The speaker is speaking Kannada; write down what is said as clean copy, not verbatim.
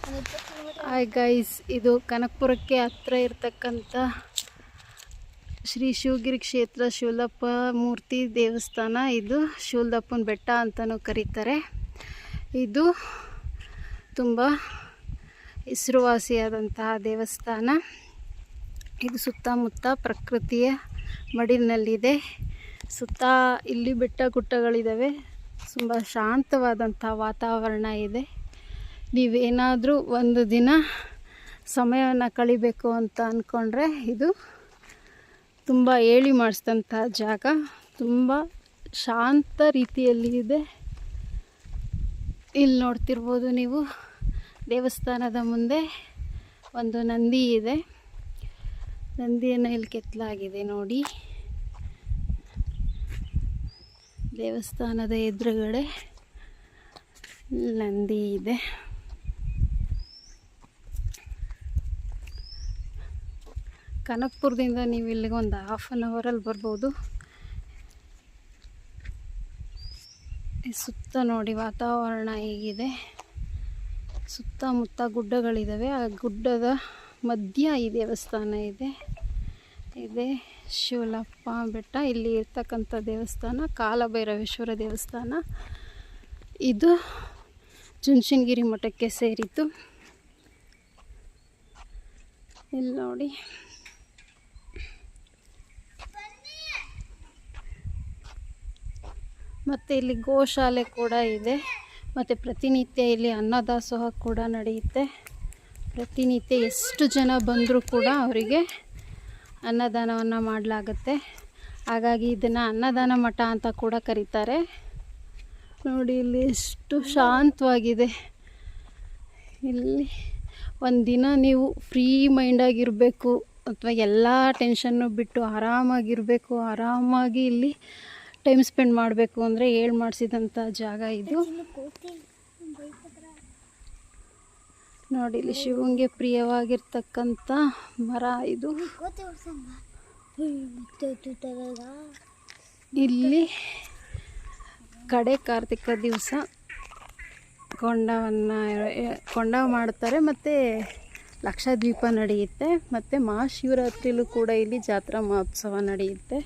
ಹಾಯ್ ಗೈಸ್, ಇದು ಕನಕಪುರಕ್ಕೆ ಹತ್ರ ಇರ್ತಕ್ಕಂಥ ಶ್ರೀ ಶಿವಗಿರಿ ಕ್ಷೇತ್ರ ಶಿವಲಪ್ಪ ಮೂರ್ತಿ ದೇವಸ್ಥಾನ. ಇದು ಶಿವಲಪ್ಪನ ಬೆಟ್ಟ ಅಂತಲೂ ಕರೀತಾರೆ. ಇದು ತುಂಬ ಹೆಸರುವಾಸಿಯಾದಂತಹ ದೇವಸ್ಥಾನ. ಇದು ಸುತ್ತಮುತ್ತ ಪ್ರಕೃತಿಯ ಮಡಿಲಿನಲ್ಲಿದೆ. ಸುತ್ತ ಇಲ್ಲಿ ಬೆಟ್ಟ ಗುಡ್ಡಗಳಿದ್ದಾವೆ. ತುಂಬ ಶಾಂತವಾದಂಥ ವಾತಾವರಣ ಇದೆ. ನೀವೇನಾದರೂ ಒಂದು ದಿನ ಸಮಯವನ್ನು ಕಳಿಬೇಕು ಅಂತ ಅಂದ್ಕೊಂಡ್ರೆ ಇದು ತುಂಬ ಹೇಳಿ ಮಾಡಿಸಿದಂಥ ಜಾಗ. ತುಂಬ ಶಾಂತ ರೀತಿಯಲ್ಲಿ ಇದೆ. ಇಲ್ಲಿ ನೋಡ್ತಿರ್ಬೋದು ನೀವು, ದೇವಸ್ಥಾನದ ಮುಂದೆ ಒಂದು ನಂದಿ ಇದೆ. ನಂದಿಯನ್ನು ಇಲ್ಲಿ ಕೆತ್ತಲಾಗಿದೆ ನೋಡಿ. ದೇವಸ್ಥಾನದ ಎದುರುಗಡೆ ನಂದಿ ಇದೆ. ಕನಕಪುರದಿಂದ ನೀವು ಇಲ್ಲಿಗೆ ಒಂದು ½ ಅವರಲ್ಲಿ ಬರ್ಬೋದು. ಸುತ್ತ ನೋಡಿ ವಾತಾವರಣ ಹೇಗಿದೆ. ಸುತ್ತಮುತ್ತ ಗುಡ್ಡಗಳಿದ್ದಾವೆ. ಆ ಗುಡ್ಡದ ಮಧ್ಯ ಈ ದೇವಸ್ಥಾನ ಇದೆ. ಇದೆ ಶಿವಲಪ್ಪ ಬೆಟ್ಟ. ಇಲ್ಲಿ ಇರ್ತಕ್ಕಂಥ ದೇವಸ್ಥಾನ ಕಾಲಭೈರವೇಶ್ವರ ದೇವಸ್ಥಾನ. ಇದು ಚುಂಚನಗಿರಿ ಮಠಕ್ಕೆ ಸೇರಿತು. ಇಲ್ಲಿ ನೋಡಿ, ಮತ್ತು ಇಲ್ಲಿ ಗೋಶಾಲೆ ಕೂಡ ಇದೆ. ಮತ್ತು ಪ್ರತಿನಿತ್ಯ ಇಲ್ಲಿ ಅನ್ನದಾಸೋಹ ಕೂಡ ನಡೆಯುತ್ತೆ. ಪ್ರತಿನಿತ್ಯ ಎಷ್ಟು ಜನ ಬಂದರೂ ಕೂಡ ಅವರಿಗೆ ಅನ್ನದಾನವನ್ನು ಮಾಡಲಾಗುತ್ತೆ. ಹಾಗಾಗಿ ಇದನ್ನು ಅನ್ನದಾನ ಮಠ ಅಂತ ಕೂಡ ಕರೀತಾರೆ. ನೋಡಿ ಇಲ್ಲಿ ಎಷ್ಟು ಶಾಂತವಾಗಿದೆ. ಇಲ್ಲಿ ಒಂದಿನ ನೀವು ಫ್ರೀ ಮೈಂಡಾಗಿರಬೇಕು ಅಥವಾ ಎಲ್ಲ ಟೆನ್ಷನ್ನು ಬಿಟ್ಟು ಆರಾಮಾಗಿರಬೇಕು, ಆರಾಮಾಗಿ ಇಲ್ಲಿ ಟೈಮ್ ಸ್ಪೆಂಡ್ ಮಾಡಬೇಕು ಅಂದರೆ ಮಾಡಿಸಿದಂಥ ಜಾಗ ಇದು. ನೋಡಿ, ಇಲ್ಲಿ ಶಿವಂಗೆ ಪ್ರಿಯವಾಗಿರ್ತಕ್ಕಂಥ ಮರ ಇದು. ಇಲ್ಲಿ ಕಡೆ ಕಾರ್ತಿಕ ದಿವಸ ಕೊಂಡ ಮಾಡ್ತಾರೆ. ಮತ್ತು ಲಕ್ಷದ್ವೀಪ ನಡೆಯುತ್ತೆ. ಮತ್ತು ಮಹಾಶಿವರಾತ್ರಿಲೂ ಕೂಡ ಇಲ್ಲಿ ಜಾತ್ರಾ ಮಹೋತ್ಸವ ನಡೆಯುತ್ತೆ.